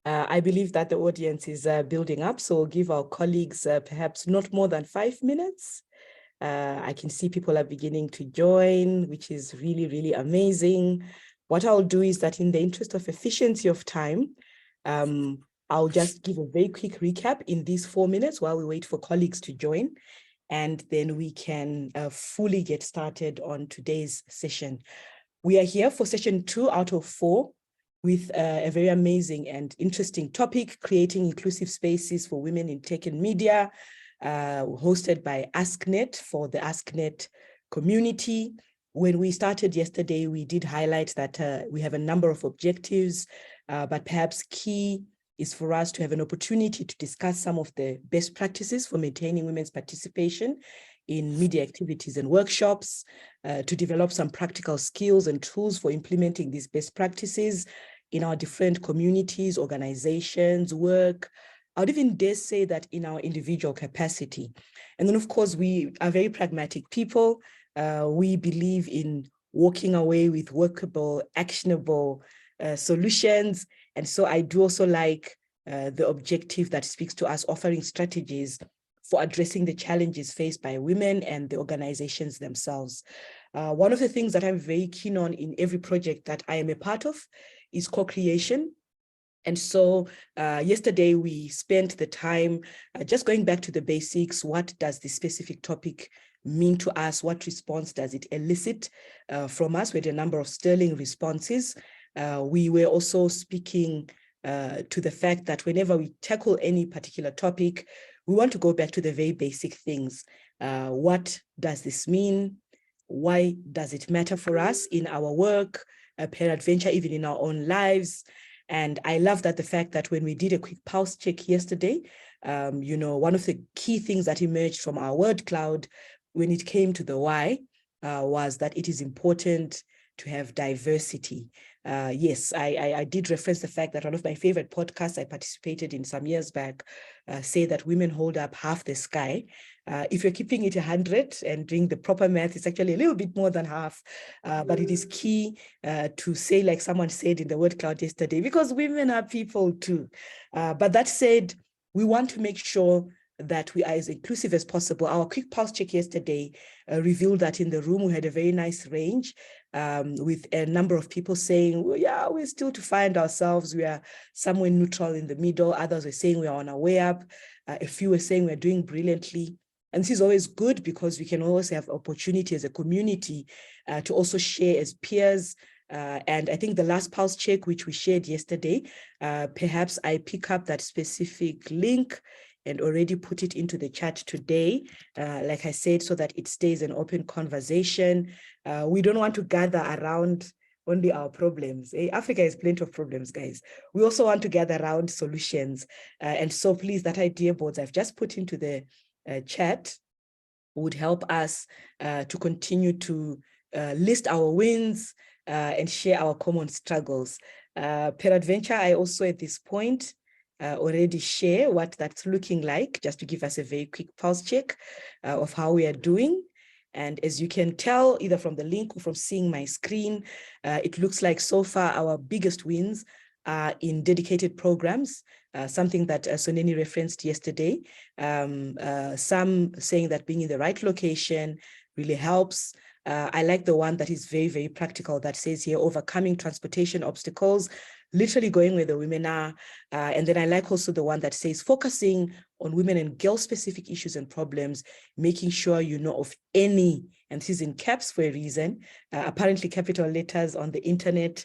I believe that the audience is building up, so we'll give our colleagues perhaps not more than 5 minutes. I can see people are beginning to join, which is really, really amazing. What I'll do is that in the interest of efficiency of time, I'll just give a very quick recap in these 4 minutes while we wait for colleagues to join, and then we can fully get started on today's session. We are here for session 2 out of 4 with a very amazing and interesting topic, creating inclusive spaces for women in tech and media, hosted by AskNet for the AskNet community. When we started yesterday, we did highlight that we have a number of objectives, but perhaps key is for us to have an opportunity to discuss some of the best practices for maintaining women's participation in media activities and workshops, to develop some practical skills and tools for implementing these best practices in our different communities, organizations, work. I would even dare say that in our individual capacity. And then, of course, we are very pragmatic people. We believe in walking away with workable, actionable solutions. And so I do also like the objective that speaks to us offering strategies for addressing the challenges faced by women and the organizations themselves. One of the things that I'm very keen on in every project that I am a part of is co-creation. And so yesterday we spent the time just going back to the basics. What does this specific topic mean to us? What response does it elicit from us? We had a number of sterling responses. We were also speaking to the fact that whenever we tackle any particular topic, we want to go back to the very basic things. What does this mean? Why does it matter for us in our work, peradventure, even in our own lives? And I love that the fact that when we did a quick pulse check yesterday, one of the key things that emerged from our word cloud when it came to the why was that it is important to have diversity. Yes, I did reference the fact that one of my favorite podcasts I participated in some years back say that women hold up half the sky. If you're keeping it 100 and doing the proper math, it's actually a little bit more than half, but it is key to say, like someone said in the word cloud yesterday, because women are people too. But that said, we want to make sure that we are as inclusive as possible. Our quick pulse check yesterday revealed that in the room we had a very nice range with a number of people saying, well, yeah, we're still to find ourselves. We are somewhere neutral in the middle. Others were saying we are on our way up. A few were saying we're doing brilliantly. And this is always good because we can always have opportunity as a community to also share as peers. And I think the last pulse check, which we shared yesterday, perhaps I pick up that specific link and already put it into the chat today, like I said, so that it stays an open conversation. We don't want to gather around only our problems. Africa has plenty of problems, guys. We also want to gather around solutions. And so please, that idea boards I've just put into the chat would help us to continue to list our wins and share our common struggles. Peradventure, I also at this point already share what that's looking like, just to give us a very quick pulse check of how we are doing. And as you can tell, either from the link or from seeing my screen, it looks like so far our biggest wins are in dedicated programs, something that Soneni referenced yesterday. Some saying that being in the right location really helps. I like the one that is very, very practical that says here, overcoming transportation obstacles, literally going where the women are. And then I like also the one that says focusing on women and girl-specific issues and problems, making sure you know of any, and this is in caps for a reason, apparently capital letters on the internet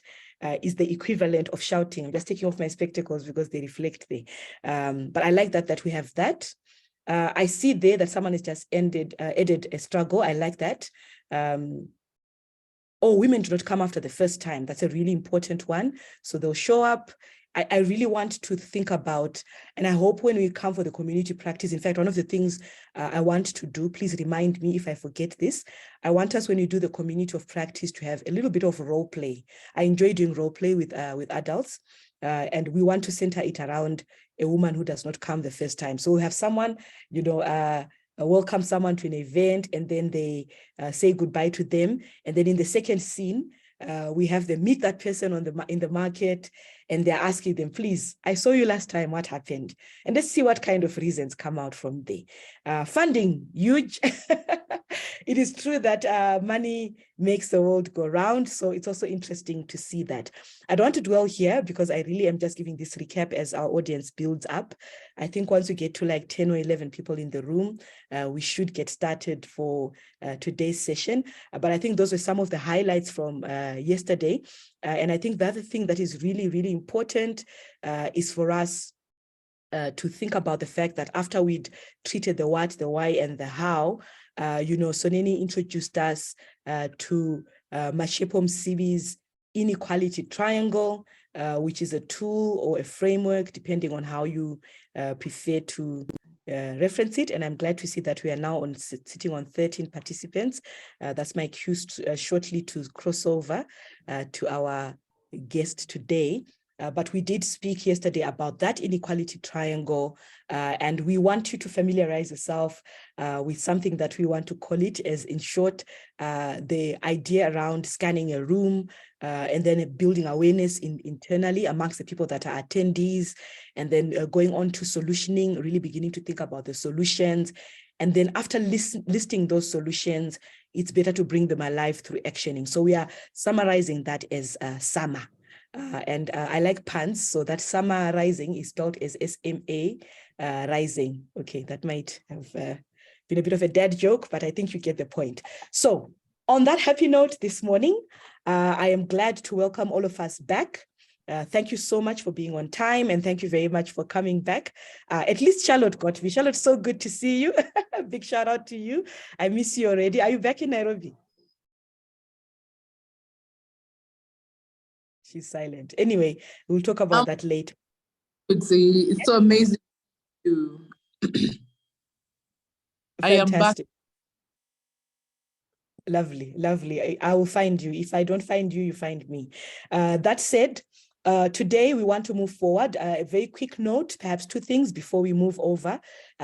is the equivalent of shouting. I'm just taking off my spectacles because they reflect there. But I like that we have that. I see there that someone has just added a struggle. I like that. Women do not come after the first time. That's a really important one. So they'll show up. I really want to think about, and I hope when we come for the community practice, in fact, one of the things I want to do, please remind me if I forget this, I want us when we do the community of practice to have a little bit of role play. I enjoy doing role play with adults, and we want to center it around a woman who does not come the first time. So we have someone, welcome someone to an event, and then they say goodbye to them. And then in the second scene, we have them meet that person in the market, and they're asking them, please, I saw you last time, what happened? And let's see what kind of reasons come out from there. Funding, huge. It is true that money makes the world go round. So it's also interesting to see that. I don't want to dwell here because I really am just giving this recap as our audience builds up. I think once we get to like 10 or 11 people in the room, we should get started for today's session. But I think those were some of the highlights from yesterday. And I think the other thing that is really, really important is for us to think about the fact that after we'd treated the what, the why, and the how, Soneni introduced us to Mashepom Sibi's inequality triangle, which is a tool or a framework, depending on how you prefer to reference it. And I'm glad to see that we are now sitting on 13 participants. That's my cue shortly to cross over to our guest today. But we did speak yesterday about that inequality triangle, and we want you to familiarize yourself with something that we want to call it as, in short, the idea around scanning a room and then building awareness internally amongst the people that are attendees, and then going on to solutioning, really beginning to think about the solutions. And then after listing those solutions, it's better to bring them alive through actioning. So we are summarizing that as SAMA. And I like puns, so that summer rising is spelled as SMA rising. Okay, that might have been a bit of a dead joke, but I think you get the point. So on that happy note this morning, I am glad to welcome all of us back. Thank you so much for being on time, and thank you very much for coming back. At least Charlotte got me. Charlotte, so good to see you. Big shout out to you. I miss you already. Are you back in Nairobi? She's silent. Anyway, we'll talk about that later. It's so amazing to I am back. Lovely, lovely. I will find you. If I don't find you, you find me. That said, today we want to move forward. A very quick note, perhaps two things before we move over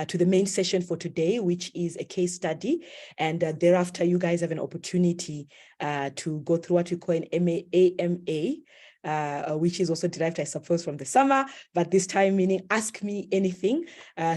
to the main session for today, which is a case study. And thereafter, you guys have an opportunity to go through what we call an AMA, which is also derived, I suppose, from the summer, but this time meaning ask me anything.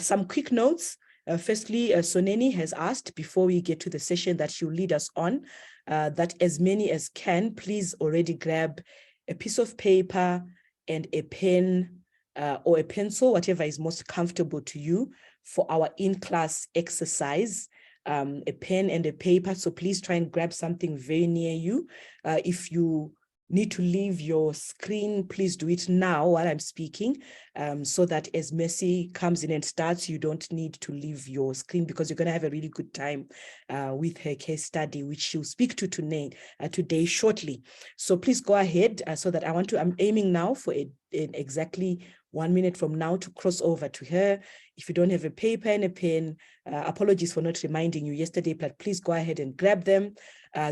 Some quick notes. Firstly, Soneni has asked, before we get to the session that she'll lead us on, that as many as can, please already grab a piece of paper and a pen or a pencil, whatever is most comfortable to you, for our in-class exercise. A pen and a paper, so please try and grab something very near you. If you need to leave your screen, please do it now while I'm speaking, so that as Mercy comes in and starts, you don't need to leave your screen, because you're going to have a really good time with her case study, which she'll speak to today shortly. So please go ahead, so that I'm aiming now for exactly 1 minute from now to cross over to her. If you don't have a paper and a pen, apologies for not reminding you yesterday, but please go ahead and grab them.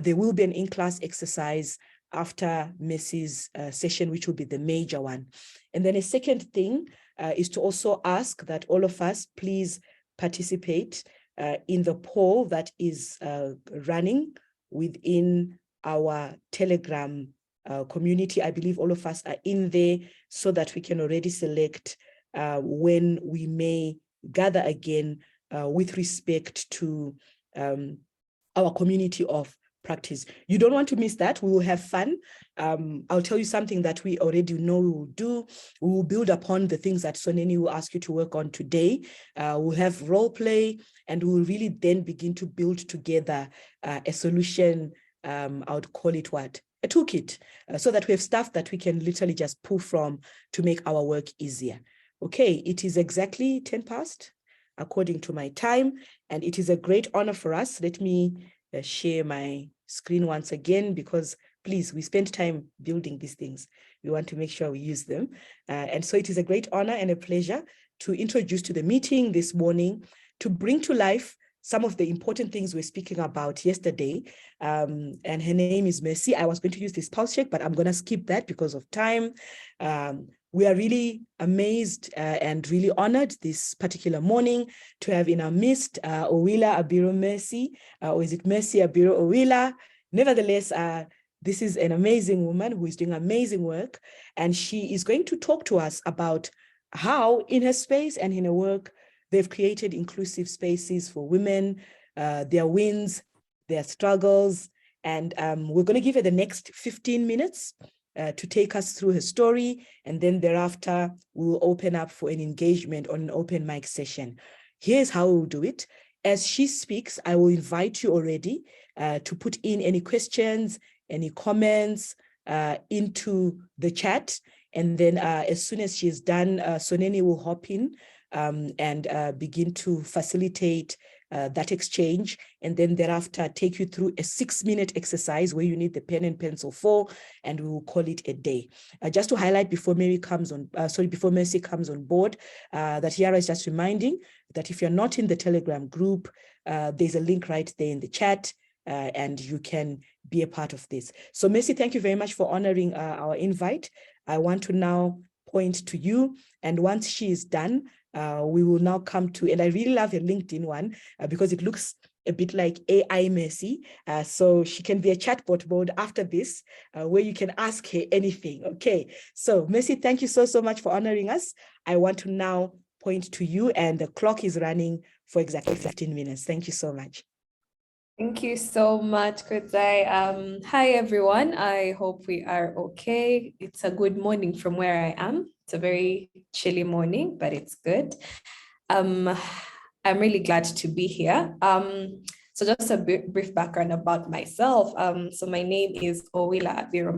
There will be an in-class exercise after Mercy's session, which will be the major one. And then a second thing is to also ask that all of us please participate in the poll that is running within our Telegram community. I believe all of us are in there, so that we can already select when we may gather again with respect to our community of practice. You don't want to miss that. We will have fun. I'll tell you something that we already know we will do. We will build upon the things that Soneni will ask you to work on today. We'll have role play, and we'll really then begin to build together a solution. I would call it what? A toolkit, so that we have stuff that we can literally just pull from to make our work easier. Okay, it is exactly 10 past according to my time, and it is a great honor for us. Let me share my screen once again, because please, we spend time building these things. We want to make sure we use them. And so it is a great honor and a pleasure to introduce to the meeting this morning, to bring to life some of the important things we're speaking about yesterday. And her name is Mercy. I was going to use this pulse check, but I'm going to skip that because of time. We are really amazed and really honored this particular morning to have in our midst Owilla, Abiro, Mercy, or is it Mercy, Abiro, Owilla? Nevertheless, This is an amazing woman who is doing amazing work, and she is going to talk to us about how in her space and in her work, they've created inclusive spaces for women, their wins, their struggles, and we're going to give her the next 15 minutes to take us through her story, and then thereafter, we'll open up for an engagement on an open mic session. Here's how we'll do it. As she speaks, I will invite you already to put in any questions, any comments into the chat. And then as soon as she's done, Soneni will hop in and begin to facilitate that exchange, and then thereafter take you through a 6-minute exercise where you need the pen and pencil for, and we will call it a day. Just to highlight before Mercy comes on board, that Yara is just reminding that if you're not in the Telegram group, there's a link right there in the chat, and you can be a part of this. So Mercy, thank you very much for honoring our invite. I want to now point to you, and once she is done, we will now come to, and I really love your LinkedIn one because it looks a bit like AI Mercy. So she can be a chatbot mode after this, where you can ask her anything. Okay, so Mercy, thank you so much for honoring us. I want to now point to you, and the clock is running for exactly 15 minutes. Thank you so much. Thank you so much, Kudzai. Hi, everyone. I hope we are okay. It's a good morning from where I am. It's a very chilly morning, but it's good. I'm really glad to be here. So just a brief background about myself. So my name is Owilla Abiro.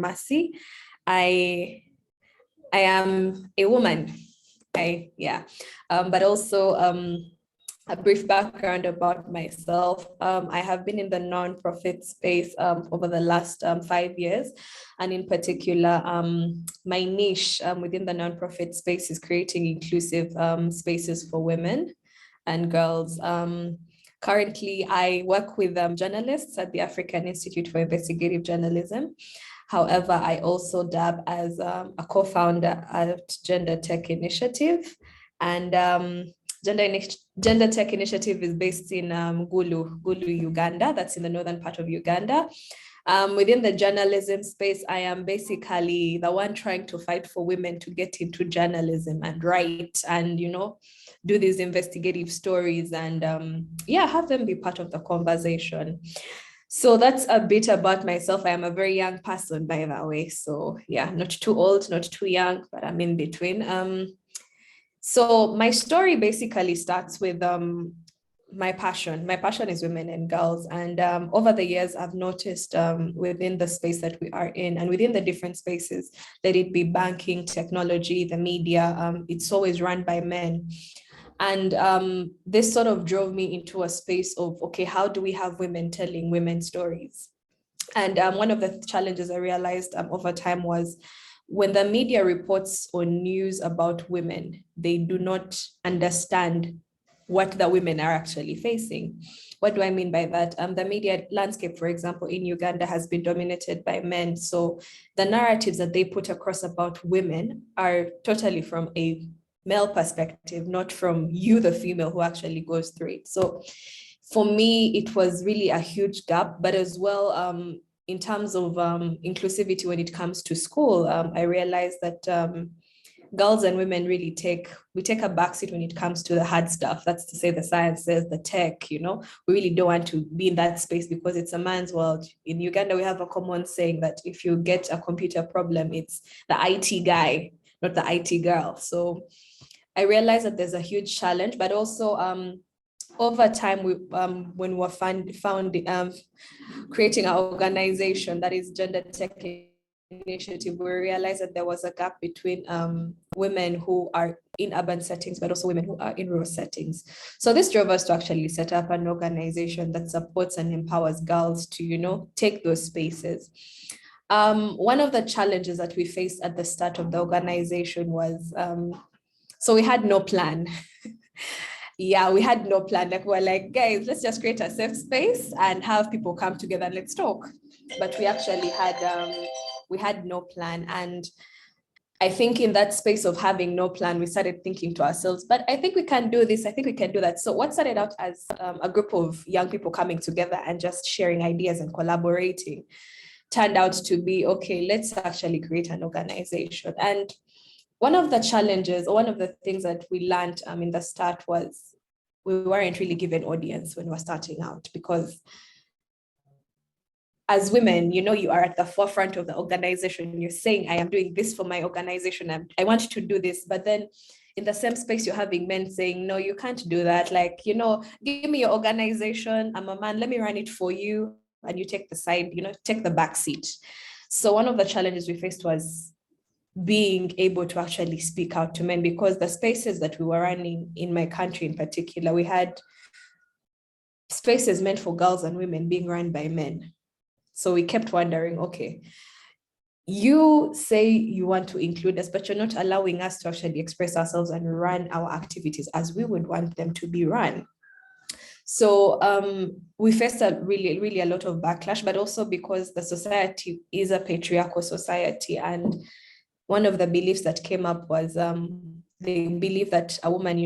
I am a woman. But also a brief background about myself. I have been in the nonprofit space over the last 5 years. And in particular, my niche within the nonprofit space is creating inclusive spaces for women and girls. Currently, I work with journalists at the African Institute for Investigative Journalism. However, I also dab as a co-founder at Gender Tech Initiative. And Gender Tech Initiative is based in Gulu, Uganda. That's in the northern part of Uganda. Within the journalism space, I am basically the one trying to fight for women to get into journalism and write and, do these investigative stories and have them be part of the conversation. So that's a bit about myself. I am a very young person, by the way. So yeah, not too old, not too young, but I'm in between. So my story basically starts with my passion. My passion is women and girls. And over the years, I've noticed within the space that we are in and within the different spaces, let it be banking, technology, the media, it's always run by men. And this sort of drove me into a space of, okay, how do we have women telling women's stories? And one of the challenges I realized over time was when the media reports on news about women, they do not understand what the women are actually facing. What do I mean by that? The media landscape, for example, in Uganda has been dominated by men. So the narratives that they put across about women are totally from a male perspective, not from you, the female, who actually goes through it. So for me, it was really a huge gap, but as well, in terms of inclusivity when it comes to school, I realized that girls and women really take a backseat when it comes to the hard stuff. That's to say the sciences, the tech, we really don't want to be in that space because it's a man's world. In Uganda, we have a common saying that if you get a computer problem, it's the IT guy, not the IT girl. So I realized that there's a huge challenge, but also over time, when we were found creating our organization, that is Gender Tech Initiative, we realized that there was a gap between women who are in urban settings, but also women who are in rural settings. So this drove us to actually set up an organization that supports and empowers girls to, take those spaces. One of the challenges that we faced at the start of the organization was, so we had no plan. Yeah, we had no plan. We're like, guys, let's just create a safe space and have people come together and let's talk. But we actually had no plan. And I think in that space of having no plan, we started thinking to ourselves, but I think we can do this. I think we can do that. So what started out as a group of young people coming together and just sharing ideas and collaborating turned out to be, okay, let's actually create an organization. And one of the challenges, or one of the things that we learned in the start was we weren't really given audience when we were starting out, because as women, you are at the forefront of the organization. You're saying, I am doing this for my organization. I want to do this. But then in the same space, you're having men saying, no, you can't do that. Like, give me your organization. I'm a man. Let me run it for you. And you take the side, take the back seat. So one of the challenges we faced was being able to actually speak out to men, because the spaces that we were running in my country in particular, we had spaces meant for girls and women being run by men. So we kept wondering, okay, you say you want to include us, but you're not allowing us to actually express ourselves and run our activities as we would want them to be run. So we faced really a lot of backlash, but also because the society is a patriarchal society. And one of the beliefs that came up was they believe that a woman,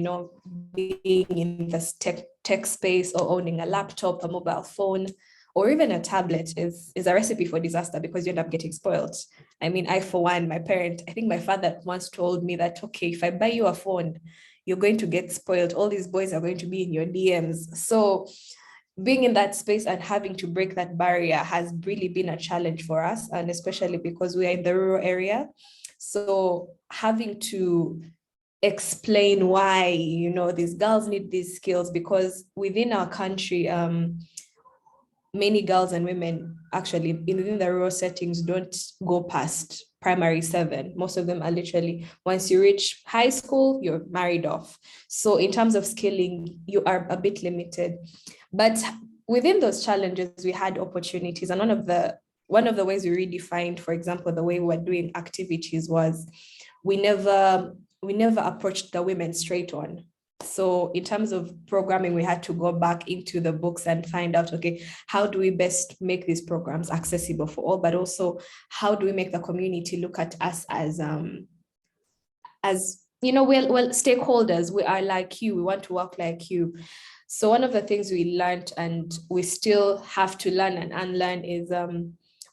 being in this tech space or owning a laptop, a mobile phone, or even a tablet is a recipe for disaster, because you end up getting spoiled. I mean, I, for one, I think my father once told me that, okay, if I buy you a phone, you're going to get spoiled. All these boys are going to be in your DMs. So being in that space and having to break that barrier has really been a challenge for us, and especially because we are in the rural area. So having to explain why, these girls need these skills, because within our country, many girls and women actually within the rural settings don't go past primary 7. Most of them are literally, once you reach high school, you're married off. So in terms of skilling, you are a bit limited. But within those challenges, we had opportunities. And one of the ways we redefined, for example, the way we were doing activities was we never approached the women straight on. So in terms of programming, we had to go back into the books and find out, okay, how do we best make these programs accessible for all, but also how do we make the community look at us as well, stakeholders. We are like you, we want to work like you. So one of the things we learned, and we still have to learn and unlearn, is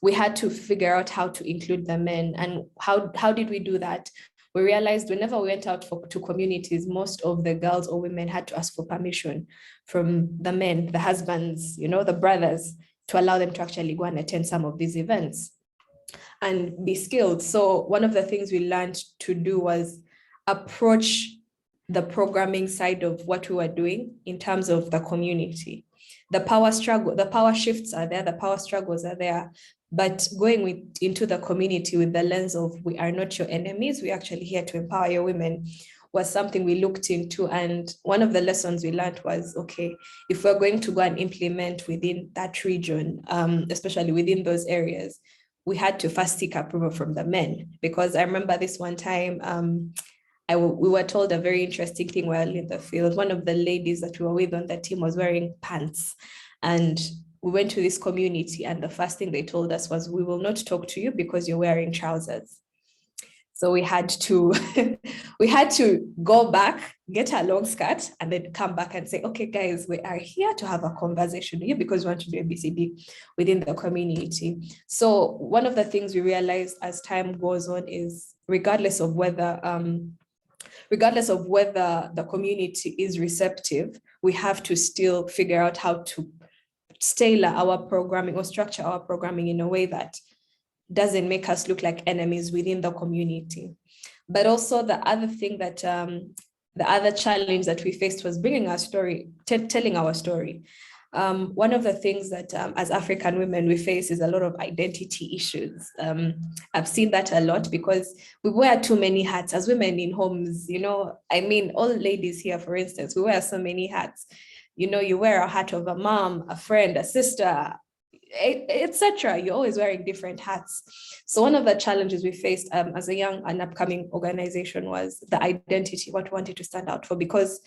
we had to figure out how to include the men. And how did we do that? We realized whenever we went out to communities, most of the girls or women had to ask for permission from the men, the husbands, the brothers, to allow them to actually go and attend some of these events and be skilled. So one of the things we learned to do was approach the programming side of what we were doing in terms of the community. The power shifts are there, the power struggles are there. But going into the community with the lens of, we are not your enemies, we're actually here to empower your women, was something we looked into. And one of the lessons we learned was, okay, if we're going to go and implement within that region, especially within those areas, we had to first seek approval from the men. Because I remember this one time, we were told a very interesting thing while in the field. One of the ladies that we were with on the team was wearing pants. And we went to this community, and the first thing they told us was, we will not talk to you because you're wearing trousers. So we had to go back, get a long skirt, and then come back and say, okay, guys, we are here to have a conversation with you because we want to do ABCD within the community. So one of the things we realized as time goes on is, regardless of whether the community is receptive, we have to still figure out how to tailor our programming or structure our programming in a way that doesn't make us look like enemies within the community. But also the other thing that, the other challenge that we faced was bringing our story, telling our story. One of the things that as African women we face is a lot of identity issues. I've seen that a lot because we wear too many hats as women in homes, I mean, all ladies here, for instance, we wear so many hats. You wear a hat of a mom, a friend, a sister, etc. You're always wearing different hats. So one of the challenges we faced as a young and upcoming organization was the identity, what we wanted to stand out for, because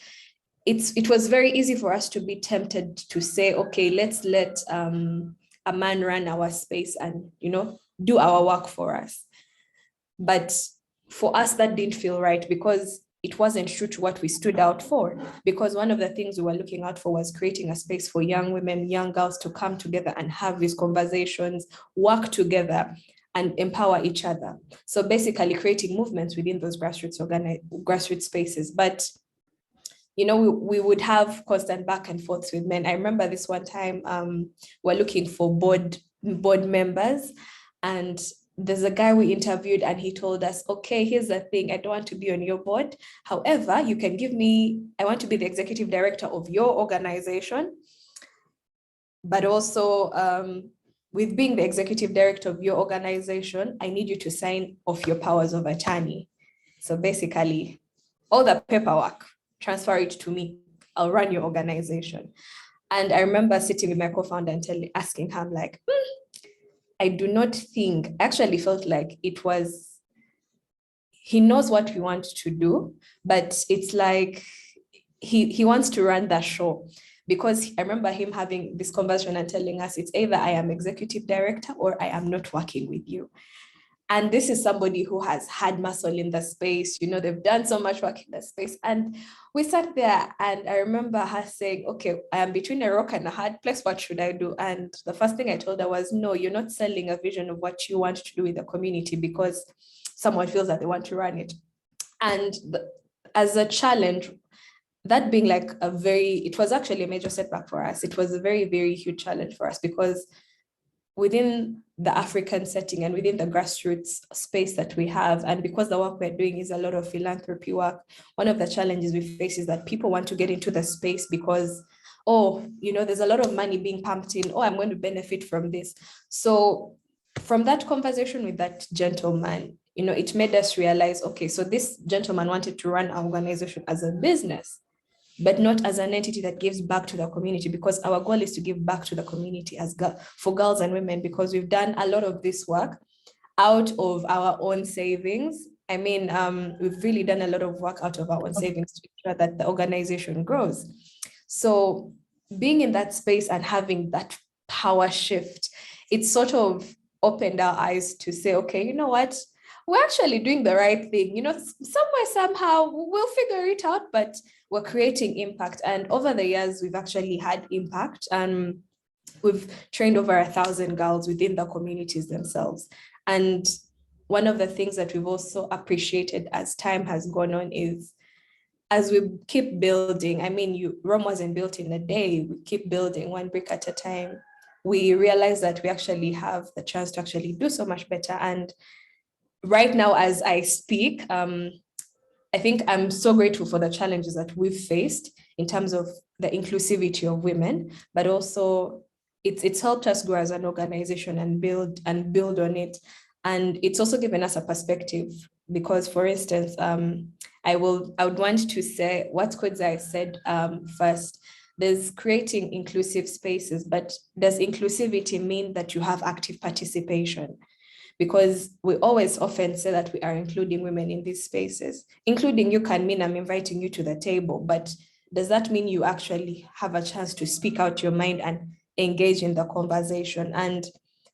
it was very easy for us to be tempted to say, okay, let's let a man run our space and, do our work for us. But for us, that didn't feel right, because it wasn't true to what we stood out for, because one of the things we were looking out for was creating a space for young women, young girls to come together and have these conversations, work together, and empower each other. So basically creating movements within those grassroots spaces. But we would have constant back and forth with men. I remember this one time we're looking for board members, and there's a guy we interviewed and he told us, okay, here's the thing, I don't want to be on your board. However, you can give me, I want to be the executive director of your organization. But also with being the executive director of your organization, I need you to sign off your powers of attorney. So basically all the paperwork, transfer it to me. I'll run your organization. And I remember sitting with my co-founder and asking him like, I do not think, actually felt like it was, he knows what we want to do, but it's like he wants to run the show. Because I remember him having this conversation and telling us, it's either I am executive director or I am not working with you. And this is somebody who has had muscle in the space, they've done so much work in the space. And we sat there and I remember her saying, okay, I am between a rock and a hard place. What should I do? And the first thing I told her was, no, you're not selling a vision of what you want to do with the community because someone feels that they want to run it. And as a challenge, that being like it was actually a major setback for us. It was a very, very huge challenge for us because within the African setting and within the grassroots space that we have, and because the work we're doing is a lot of philanthropy work, one of the challenges we face is that people want to get into the space because, there's a lot of money being pumped in, I'm going to benefit from this. So from that conversation with that gentleman, it made us realize, okay, so this gentleman wanted to run our organization as a business, but not as an entity that gives back to the community, because our goal is to give back to the community for girls and women, because we've done a lot of this work out of our own savings. I mean, we've really done a lot of work out of our own savings to ensure that the organization grows. So being in that space and having that power shift, it sort of opened our eyes to say, okay, you know what? We're actually doing the right thing. Somewhere, somehow, we'll figure it out, but we're creating impact. And over the years, we've actually had impact, and we've trained over 1,000 girls within the communities themselves. And one of the things that we've also appreciated as time has gone on is, as we keep building, I mean, Rome wasn't built in a day, we keep building one brick at a time. We realize that we actually have the chance to actually do so much better. And right now, as I speak, I think I'm so grateful for the challenges that we've faced in terms of the inclusivity of women, but also it's helped us grow as an organization and build on it. And it's also given us a perspective because, for instance, I would want to say what Kodzai said first. There's creating inclusive spaces, but does inclusivity mean that you have active participation? Because we always often say that we are including women in these spaces. Including you can mean I'm inviting you to the table, but does that mean you actually have a chance to speak out your mind and engage in the conversation? And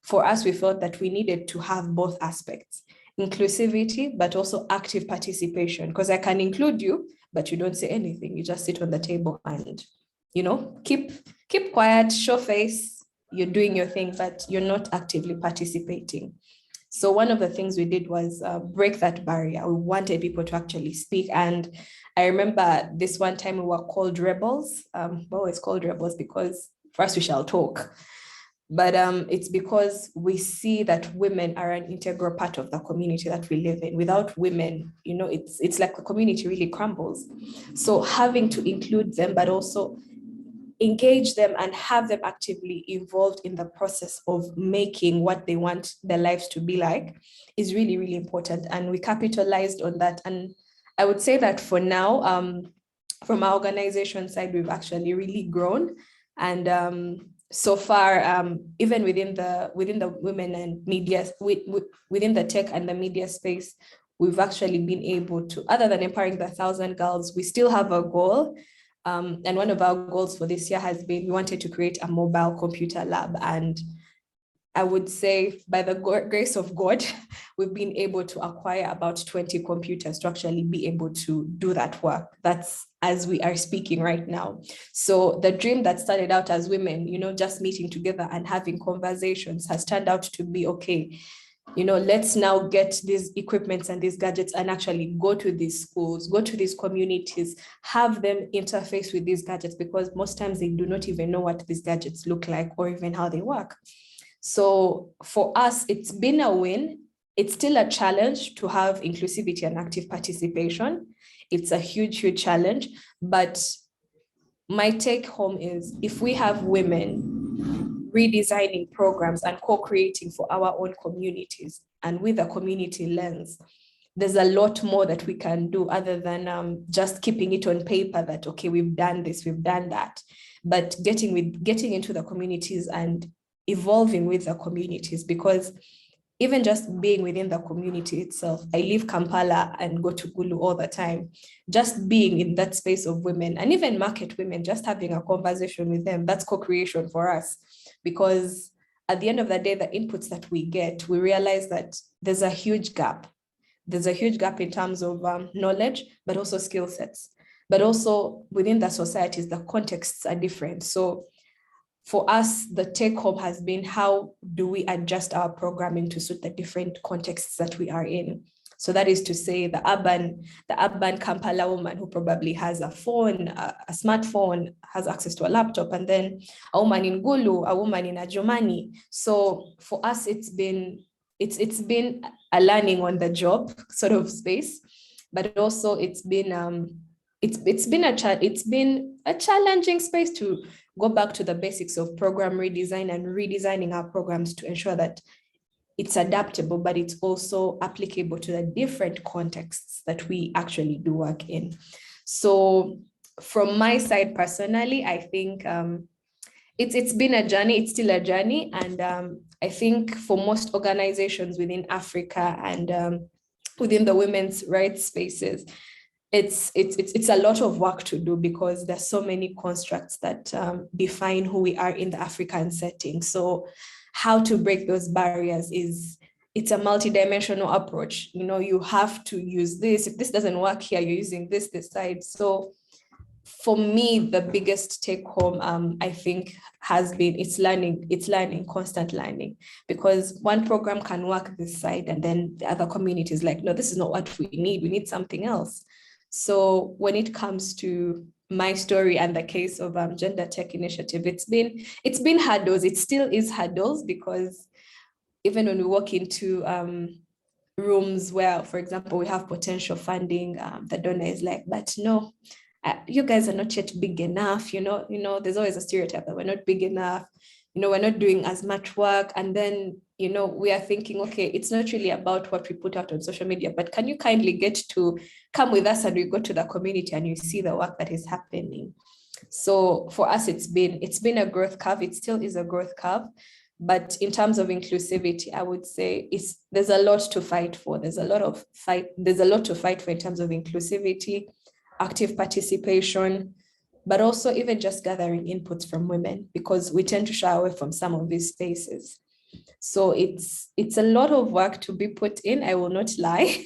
for us, we felt that we needed to have both aspects, inclusivity, but also active participation, because I can include you, but you don't say anything. You just sit on the table and, keep quiet, show face, you're doing your thing, but you're not actively participating. So one of the things we did was break that barrier. We wanted people to actually speak. And I remember this one time we were called rebels. We're always called rebels because first we shall talk. But it's because we see that women are an integral part of the community that we live in. Without women, it's like the community really crumbles. So having to include them, but also engage them and have them actively involved in the process of making what they want their lives to be like is really, really important. And we capitalized on that. And I would say that for now, from our organization side, we've actually really grown. And so far, even within the women and media, within the tech and the media space, we've actually been able to, other than empowering the 1,000 girls, we still have a goal. And one of our goals for this year has been, we wanted to create a mobile computer lab. And I would say by the grace of God, we've been able to acquire about 20 computers to actually be able to do that work. That's as we are speaking right now. So the dream that started out as women, just meeting together and having conversations has turned out to be, okay, let's now get these equipments and these gadgets and actually go to these schools, go to these communities, have them interface with these gadgets, because most times they do not even know what these gadgets look like or even how they work. So for us, it's been a win. It's still a challenge to have inclusivity and active participation. It's a huge, huge challenge. But my take home is, if we have women redesigning programs and co-creating for our own communities and with a community lens, there's a lot more that we can do other than just keeping it on paper that, okay, we've done this, we've done that. But getting into the communities and evolving with the communities, because even just being within the community itself, I leave Kampala and go to Gulu all the time. Just being in that space of women and even market women, just having a conversation with them, that's co-creation for us. Because at the end of the day, the inputs that we get, we realize that there's a huge gap. There's a huge gap in terms of knowledge, but also skill sets. But also within the societies, the contexts are different. So for us, the take home has been, how do we adjust our programming to suit the different contexts that we are in? So that is to say, the urban Kampala woman who probably has a phone, a smartphone, has access to a laptop, and then a woman in Gulu, a woman in Ajumani. So for us, it's been a learning on the job sort of space, but also it's been a challenging space to go back to the basics of program redesign and redesigning our programs to ensure that it's adaptable, but it's also applicable to the different contexts that we actually do work in. So from my side personally, I think it's been a journey, it's still a journey. And I think for most organizations within Africa and within the women's rights spaces, it's a lot of work to do, because there's so many constructs that define who we are in the African setting. So how to break those barriers it's a multidimensional approach. You have to use this. If this doesn't work here, you're using this side. So for me, the biggest take home, I think, has been it's learning, constant learning, because one program can work this side and then the other community is like, no, this is not what we need something else. So when it comes to my story and the case of Gender Tech Initiative, it's been hurdles. It still is hurdles, because even when we walk into rooms where, for example, we have potential funding, the donor is like, but no, you guys are not yet big enough. There's always a stereotype that we're not big enough. We're not doing as much work. And then, we are thinking, okay, it's not really about what we put out on social media, but can you kindly get to come with us and we go to the community and you see the work that is happening? So for us, it's been a growth curve. It still is a growth curve. But in terms of inclusivity, I would say there's a lot to fight for. There's a lot to fight for in terms of inclusivity, active participation, but also even just gathering inputs from women, because we tend to shy away from some of these spaces. So it's a lot of work to be put in, I will not lie.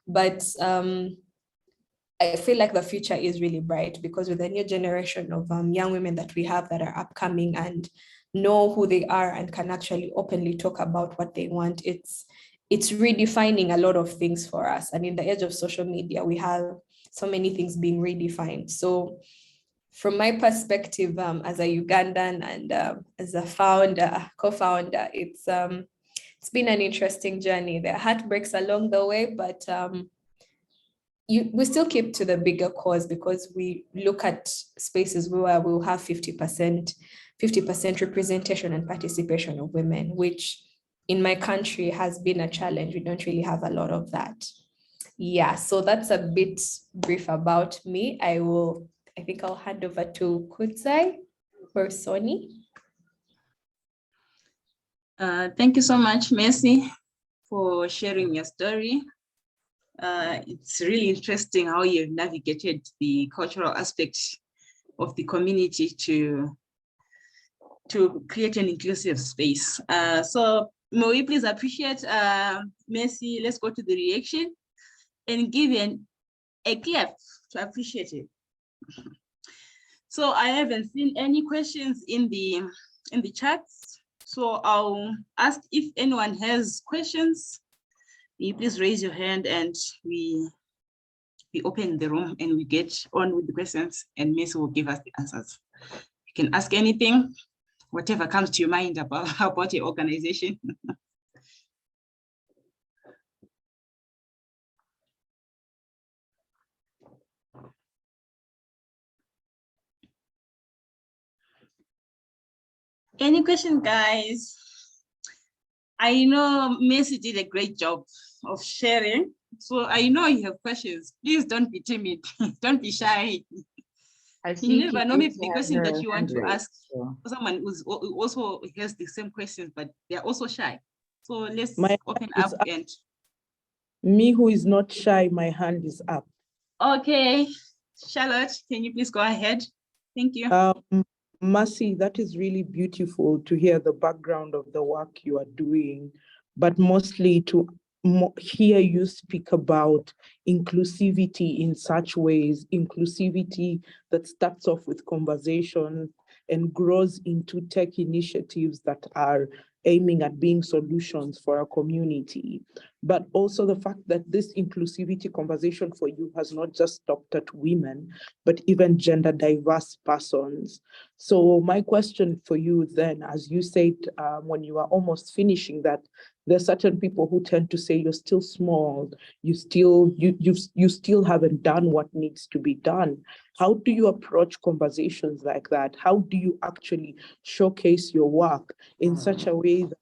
But I feel like the future is really bright, because with the new generation of young women that we have that are upcoming and know who they are and can actually openly talk about what they want, it's redefining a lot of things for us. And in the age of social media, we have so many things being redefined. So from my perspective, as a Ugandan and as a co-founder, it's been an interesting journey. There are heartbreaks along the way, but we still keep to the bigger cause, because we look at spaces where we'll have 50% representation and participation of women, which in my country has been a challenge. We don't really have a lot of that. Yeah, so that's a bit brief about me. I think I'll hand over to Kudzai or Soni. Thank you so much, Mercy, for sharing your story. It's really interesting how you've navigated the cultural aspect of the community to to create an inclusive space. So may we please appreciate Mercy. Let's go to the reaction and give a clap to appreciate it. So I haven't seen any questions in the chats. So I'll ask if anyone has questions. Will you please raise your hand and we open the room and we get on with the questions and Mercy will give us the answers. You can ask anything, whatever comes to your mind about your organization. Any questions, guys? I know Mercy did a great job of sharing. So I know you have questions. Please don't be timid. Don't be shy. You never know, maybe the question that you want to ask someone who also has the same questions, but they're also shy. So let's open up and. Me who is not shy, my hand is up. Okay, Charlotte, can you please go ahead? Thank you. Mercy, that is really beautiful to hear the background of the work you are doing, but mostly to hear you speak about inclusivity in such ways, inclusivity that starts off with conversation and grows into tech initiatives that are aiming at being solutions for our community. But also the fact that this inclusivity conversation for you has not just stopped at women, but even gender diverse persons. So my question for you then, as you said, when you are almost finishing that, there are certain people who tend to say you're still small, you still haven't done what needs to be done. How do you approach conversations like that? How do you actually showcase your work in such a way that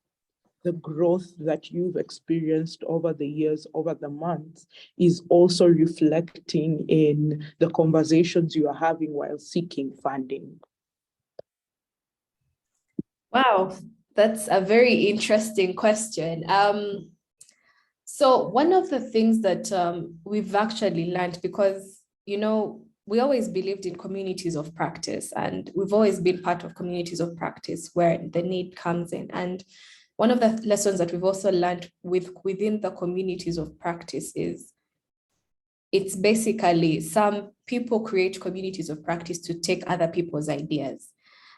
the growth that you've experienced over the years, over the months, is also reflecting in the conversations you are having while seeking funding? Wow, that's a very interesting question. So one of the things that we've actually learned, because, you know, we always believed in communities of practice, and we've always been part of communities of practice where the need comes in. And one of the lessons that we've also learned within the communities of practice is it's basically some people create communities of practice to take other people's ideas.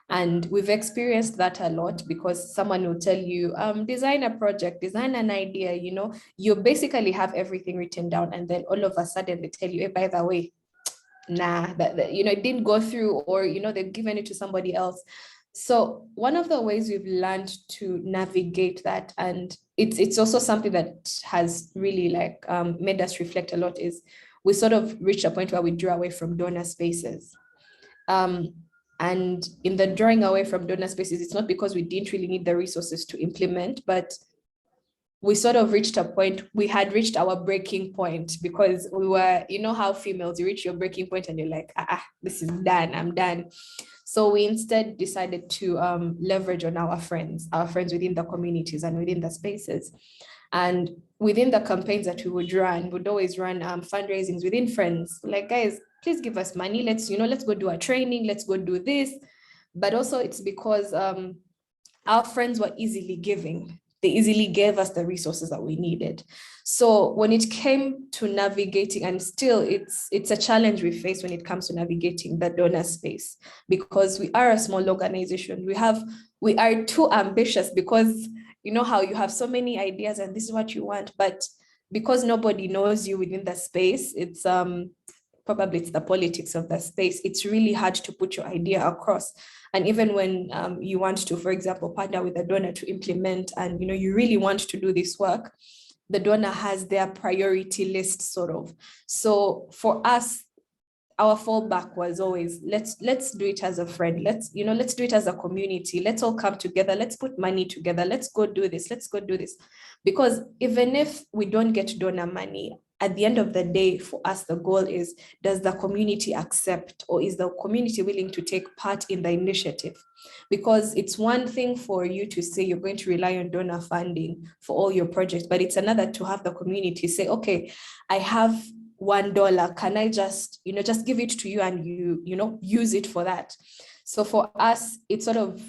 And we've experienced that a lot, because someone will tell you, design a project, design an idea, you know, you basically have everything written down. And then all of a sudden they tell you, hey, by the way, nah, that you know, it didn't go through, or, you know, they've given it to somebody else. So one of the ways we've learned to navigate that, and it's also something that has really like made us reflect a lot, is we sort of reached a point where we drew away from donor spaces. And in the drawing away from donor spaces, it's not because we didn't really need the resources to implement, but we sort of reached a point, we had reached our breaking point, because we were, you know how females, you reach your breaking point and you're like, this is done, I'm done. So we instead decided to leverage on our friends within the communities and within the spaces. And within the campaigns that we would run, we'd always run fundraisings within friends, like, guys, please give us money. Let's go do a training. Let's go do this. But also it's because our friends were easily giving. They easily gave us the resources that we needed. So when it came to navigating, and still it's a challenge we face when it comes to navigating the donor space, because we are a small organization. We are too ambitious, because you know how you have so many ideas and this is what you want, but because nobody knows you within the space, it's probably it's the politics of the space. It's really hard to put your idea across. And even when you want to, for example, partner with a donor to implement, and you know, you really want to do this work, the donor has their priority list sort of. So for us, our fallback was always, let's do it as a friend. Let's do it as a community. Let's all come together. Let's put money together. Let's go do this. Let's go do this. Because even if we don't get donor money, at the end of the day, for us, the goal is, does the community accept, or is the community willing to take part in the initiative? Because it's one thing for you to say you're going to rely on donor funding for all your projects, but it's another to have the community say, okay, I have $1, can I just give it to you and you use it for that? So for us, it's sort of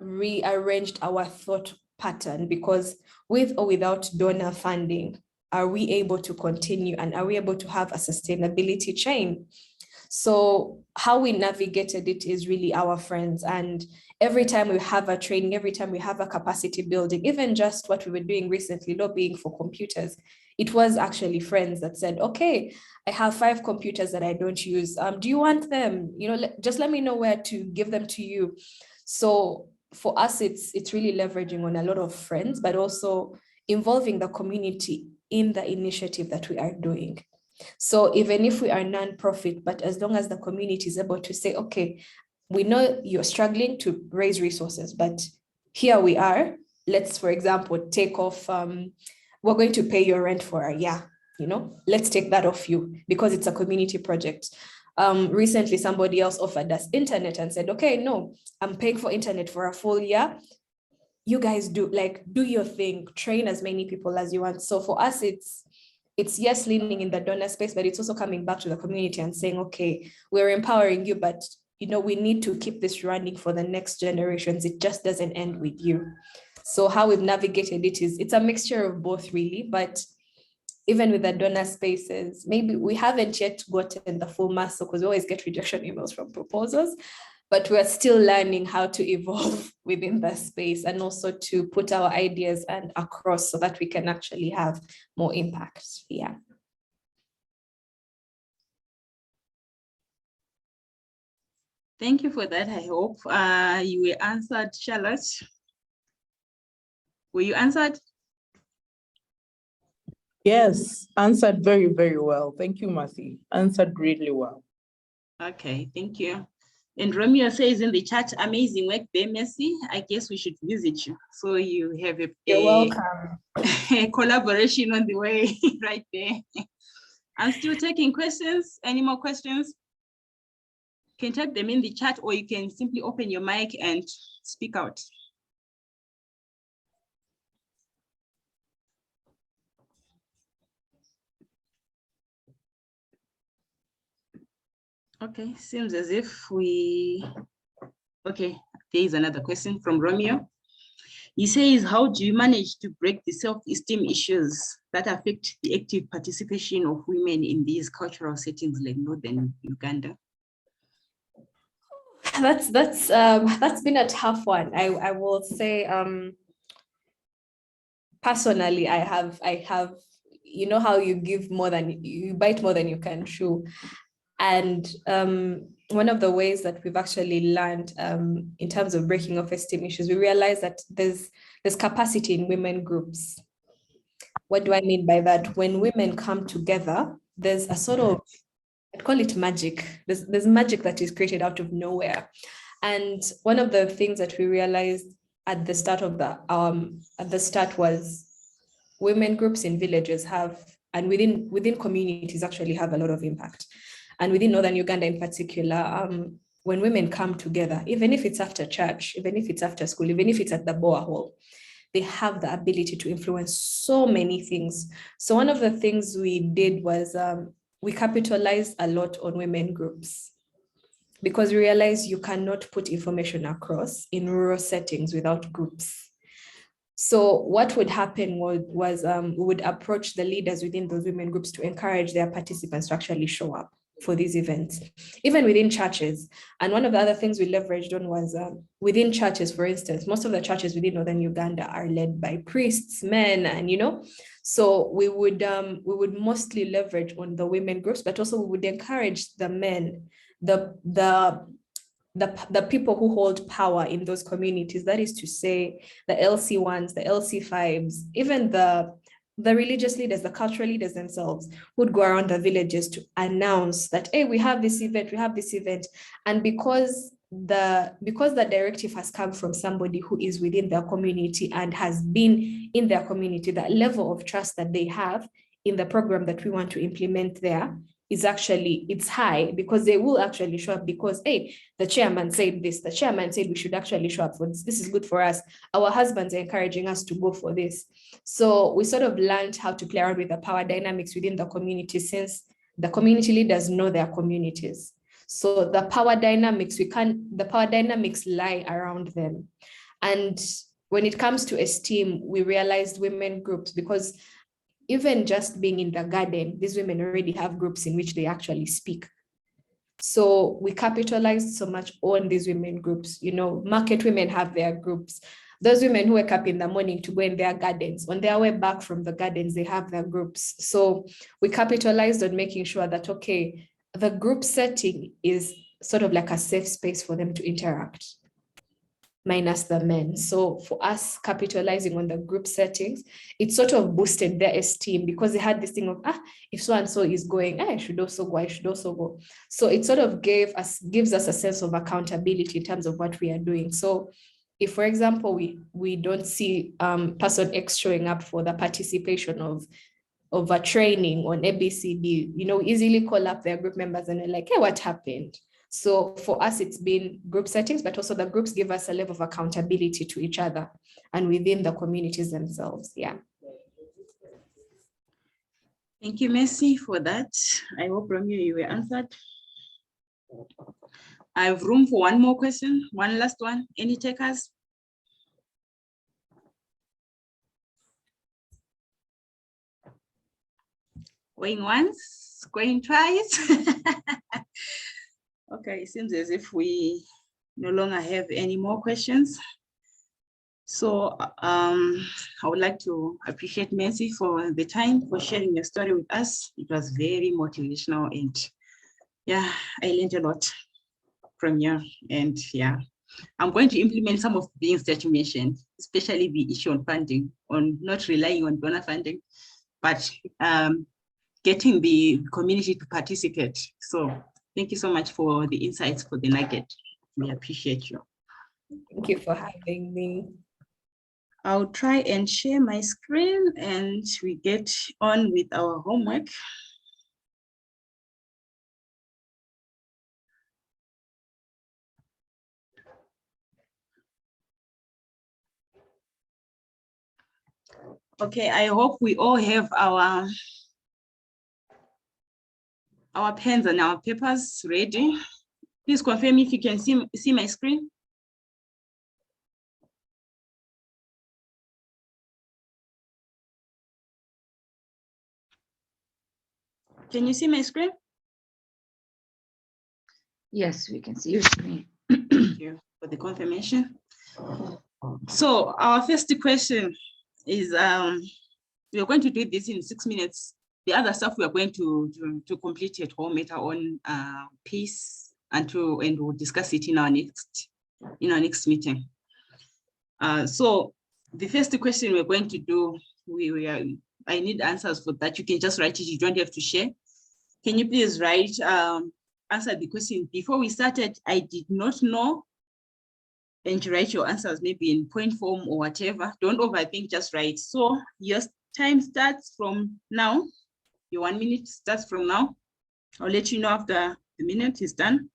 rearranged our thought pattern, because with or without donor funding, are we able to continue and are we able to have a sustainability chain? So how we navigated it is really our friends. And every time we have a training, every time we have a capacity building, even just what we were doing recently, lobbying for computers, it was actually friends that said, okay, I have 5 computers that I don't use. Do you want them? You know, just let me know where to give them to you. So for us, it's really leveraging on a lot of friends, but also involving the community in the initiative that we are doing. So even if we are non-profit, but as long as the community is able to say, okay, we know you're struggling to raise resources, but here we are. Let's, for example, take off, we're going to pay your rent for a year, you know, let's take that off you because it's a community project. Recently, somebody else offered us internet and said, okay, no, I'm paying for internet for a full year. You guys do your thing, train as many people as you want. So for us, it's yes, leaning in the donor space, but it's also coming back to the community and saying, okay, we're empowering you, but you know, we need to keep this running for the next generations. It just doesn't end with you. So how we've navigated it is, it's a mixture of both really, but even with the donor spaces, maybe we haven't yet gotten the full muscle because we always get rejection emails from proposals, but we're still learning how to evolve within the space and also to put our ideas and across so that we can actually have more impact. Yeah. Thank you for that. I hope you were answered, Charlotte. Were you answered? Yes, answered very, very well. Thank you, Matthew. Answered really well. Okay, thank you. And Romeo says in the chat, amazing work there, Mercy. I guess we should visit you. So you have You're welcome. a collaboration on the way right there. I'm still taking questions. Any more questions? You can type them in the chat or you can simply open your mic and speak out. Okay, seems as if okay, there is another question from Romeo. He says, how do you manage to break the self-esteem issues that affect the active participation of women in these cultural settings like Northern Uganda? That's been a tough one. I will say, personally, I have, you know how you bite more than you can chew. And one of the ways that we've actually learned in terms of breaking off esteem issues, we realize that there's capacity in women groups. What do I mean by that? When women come together, there's a sort of, I'd call it magic. There's magic that is created out of nowhere. And one of the things that we realized at the start was women groups in villages have, and within communities actually have a lot of impact. And within Northern Uganda in particular, when women come together, even if it's after church, even if it's after school, even if it's at the Boa Hall, they have the ability to influence so many things. So one of the things we did was we capitalized a lot on women groups, because we realized you cannot put information across in rural settings without groups. So what would happen was we would approach the leaders within those women groups to encourage their participants to actually show up for these events, even within churches. And one of the other things we leveraged on was within churches, for instance, most of the churches within Northern Uganda are led by priests, men, and so we would mostly leverage on the women groups, but also we would encourage the men, the people who hold power in those communities, that is to say the LC1s, the LC5s, even the religious leaders, the cultural leaders themselves would go around the villages to announce that, hey, we have this event. And because the directive has come from somebody who is within their community and has been in their community, that level of trust that they have in the program that we want to implement there is actually, it's high, because they will actually show up because, hey, the chairman said this, the chairman said we should actually show up for this. This is good for us. Our husbands are encouraging us to go for this. So we sort of learned how to play around with the power dynamics within the community, since the community leaders know their communities. So the power dynamics lie around them. And when it comes to esteem, we realized women groups, because even just being in the garden, these women already have groups in which they actually speak. So we capitalized so much on these women groups. You know, market women have their groups. Those women who wake up in the morning to go in their gardens, on their way back from the gardens, they have their groups. So we capitalized on making sure that, okay, the group setting is sort of like a safe space for them to interact, minus the men. So for us, capitalizing on the group settings, it sort of boosted their esteem, because they had this thing of, if so-and-so is going, I should also go, I should also go. So it sort of gives us a sense of accountability in terms of what we are doing. So if, for example, we don't see person X showing up for the participation of a training on ABCD, you know, easily call up their group members and they're like, hey, what happened? So for us, it's been group settings, but also the groups give us a level of accountability to each other and within the communities themselves. Yeah. Thank you, Mercy, for that. I hope, Romeo, you were answered. I have room for one more question, one last one. Any takers? Going once, going twice. Okay, it seems as if we no longer have any more questions. So I would like to appreciate Mercy for the time, for sharing your story with us. It was very motivational, and yeah, I learned a lot from you. And yeah, I'm going to implement some of the things that you mentioned, especially the issue on funding, on not relying on donor funding, but getting the community to participate. So thank you so much for the insights, for the nugget. We appreciate you. Thank you for having me. I'll try and share my screen and we get on with our homework. Okay, I hope we all have our pens and our papers ready. Please confirm if you can see my screen. Can you see my screen? Yes, we can see your screen. Thank you for the confirmation. So our first question is, we're going to do this in 6 minutes. The other stuff we are going to complete at home at our own pace, and we'll discuss it in our next meeting. So the first question we're going to do, I need answers for that. You can just write it, you don't have to share. Can you please write, answer the question. Before we started, I did not know, and write your answers maybe in point form or whatever. Don't overthink, just write. So your time starts from now. Your 1 minute starts from now. I'll let you know after the minute is done.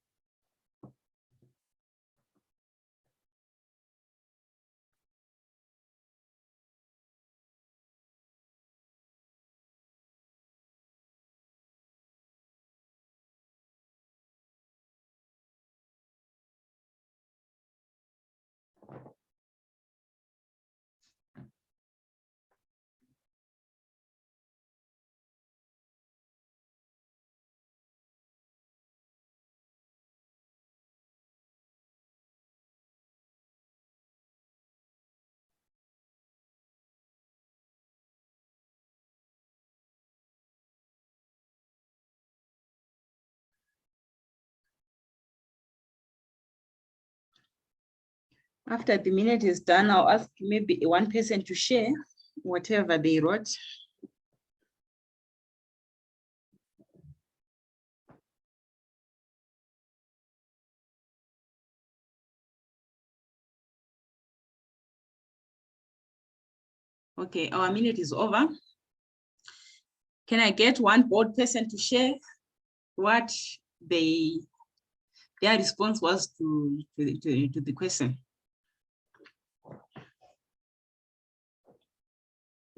After the minute is done, I'll ask maybe one person to share whatever they wrote. Okay, our minute is over. Can I get one board person to share what their response was to the question?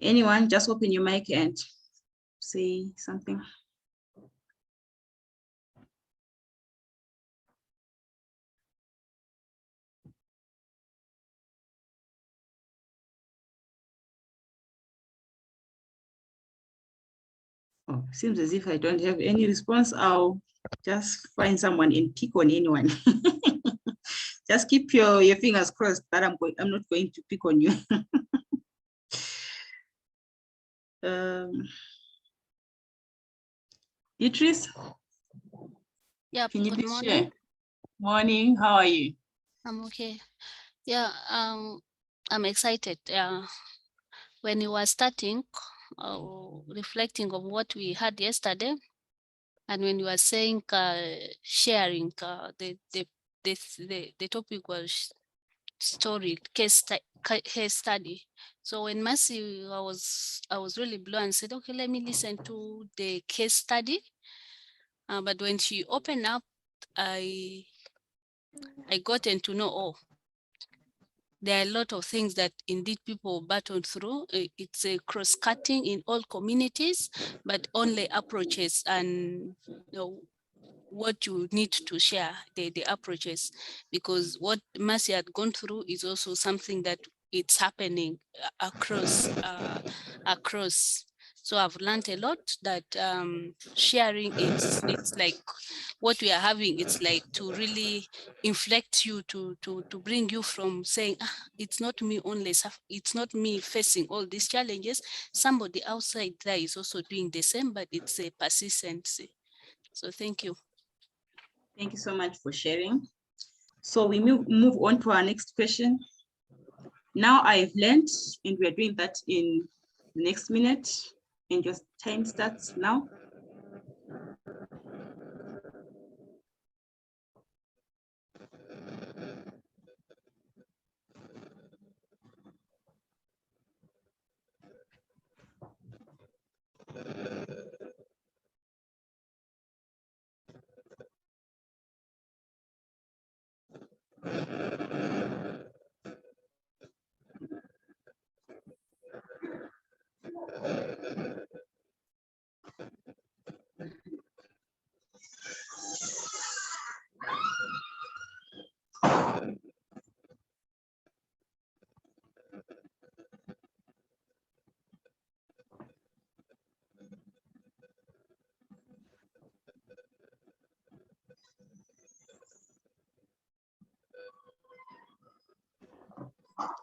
Anyone, just open your mic and say something. Oh, seems as if I don't have any response. I'll just find someone and pick on anyone. Just keep your fingers crossed that I'm not going to pick on you. Beatrice, Yeah, can you good please morning. share? Morning, how are you? I'm okay. Yeah, I'm excited. When you were starting, reflecting of what we had yesterday, and when you were saying sharing, the topic was story, case study. So when Mercy, I was really blown and said, okay, let me listen to the case study. But when she opened up, I gotten to know, oh, there are a lot of things that indeed people battle through. It's a cross-cutting in all communities, but only approaches and what you need to share, the approaches, because what Mercy had gone through is also something that it's happening across. So I've learned a lot that sharing, it's like what we are having, it's like to really inflect you, to bring you from saying, it's not me only, it's not me facing all these challenges. Somebody outside there is also doing the same, but it's a persistency. So thank you. Thank you so much for sharing. So we move on to our next question. Now I've learned, and we're doing that in the next minute, and your time starts now.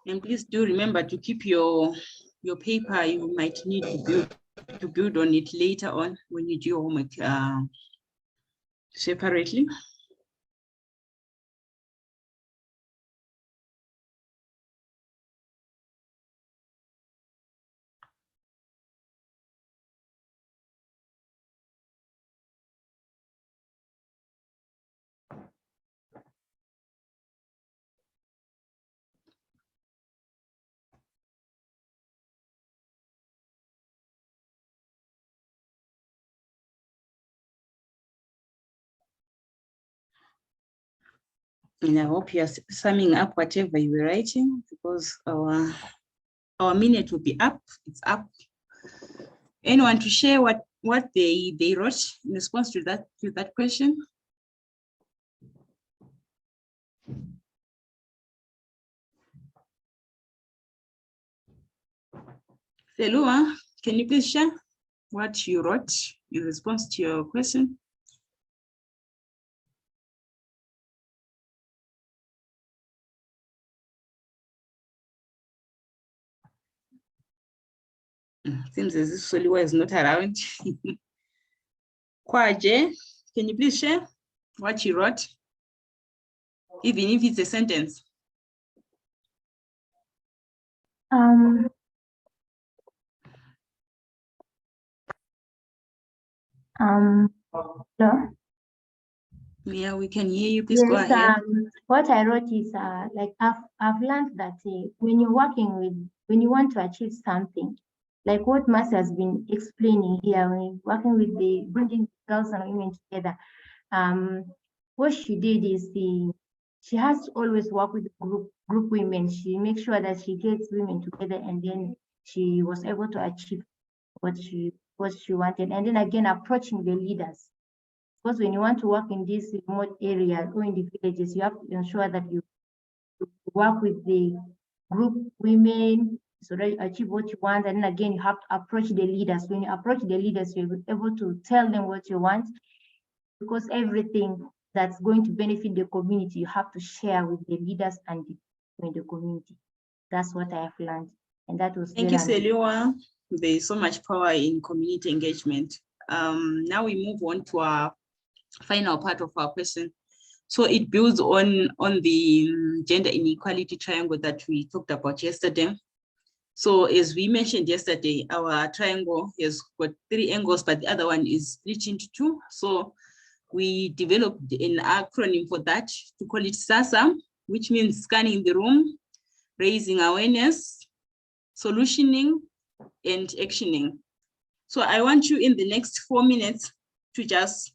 And please do remember to keep your paper. You might need to build on it later on when you do your homework separately. And I hope you're summing up whatever you were writing, because our minute will be up. It's up. Anyone to share what they wrote in response to that question? Selua, can you please share what you wrote in response to your question? Seems as if Soliwa is not around. Kwaje, can you please share what you wrote? Even if it's a sentence. Hello? Yeah, we can hear you. Please go ahead. What I wrote is like I've learned that when you're working with, when you want to achieve something, like what Mercy has been explaining here, when you're working with the bringing girls and women together, what she did is she has to always work with group women. She makes sure that she gets women together, and then she was able to achieve what she wanted. And then again, approaching the leaders. Because when you want to work in these remote areas or in the villages, you have to ensure that you work with the group women, so that you achieve what you want. And again, you have to approach the leaders. When you approach the leaders, you're able to tell them what you want, because everything that's going to benefit the community, you have to share with the leaders and the community. That's what I have learned. And that was Thank you, Seliwa. There's so much power in community engagement. Now we move on to our final part of our question. So it builds on the gender inequality triangle that we talked about yesterday. So as we mentioned yesterday, our triangle has got 3 angles, but the other one is split into 2. So we developed an acronym for that to call it SASA, which means scanning the room, raising awareness, solutioning, and actioning. So I want you in the next 4 minutes to just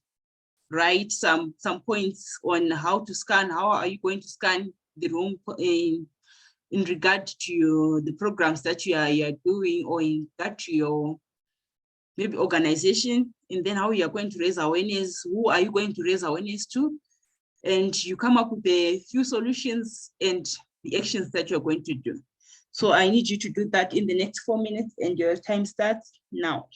write some points on how to scan. How are you going to scan the room in regard to the programs that you are doing, or in regard to your maybe organization, and then how you are going to raise awareness, who are you going to raise awareness to, and you come up with a few solutions and the actions that you're going to do. So I need you to do that in the next 4 minutes, and your time starts now.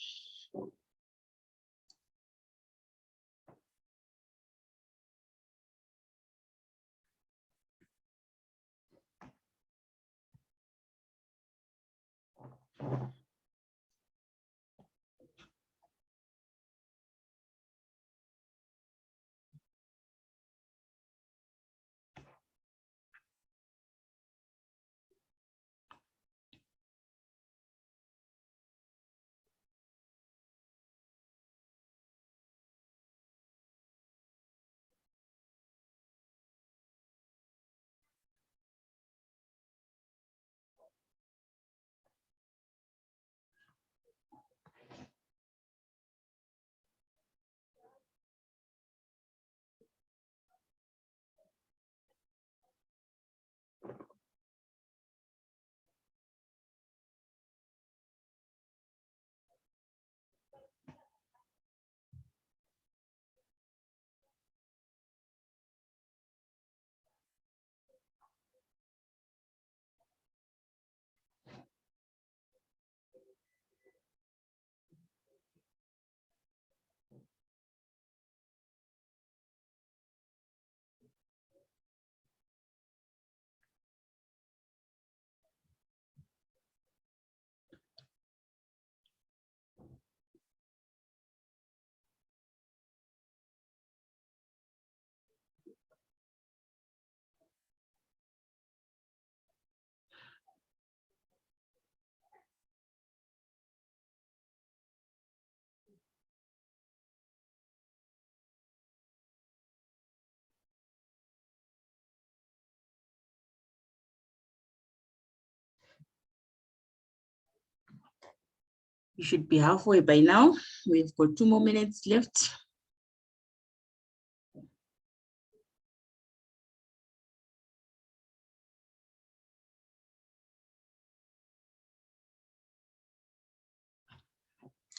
You should be halfway by now. We've got 2 more minutes left.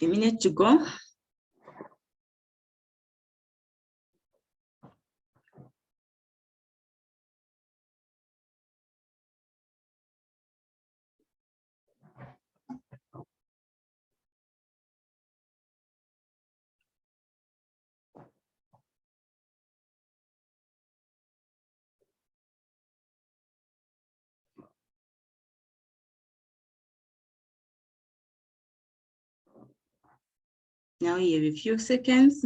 A minute to go. Now you have a few seconds.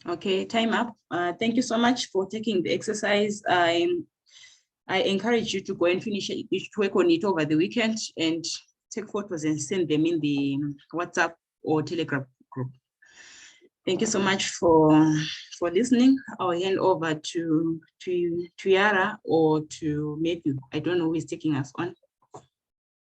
Okay, time up. Thank you so much for taking the exercise. I encourage you to go and finish it, work on it over the weekend, and take photos and send them in the WhatsApp or Telegram group. Thank you so much for listening. I'll hand over to Yara or to Matthew. I don't know who is taking us on.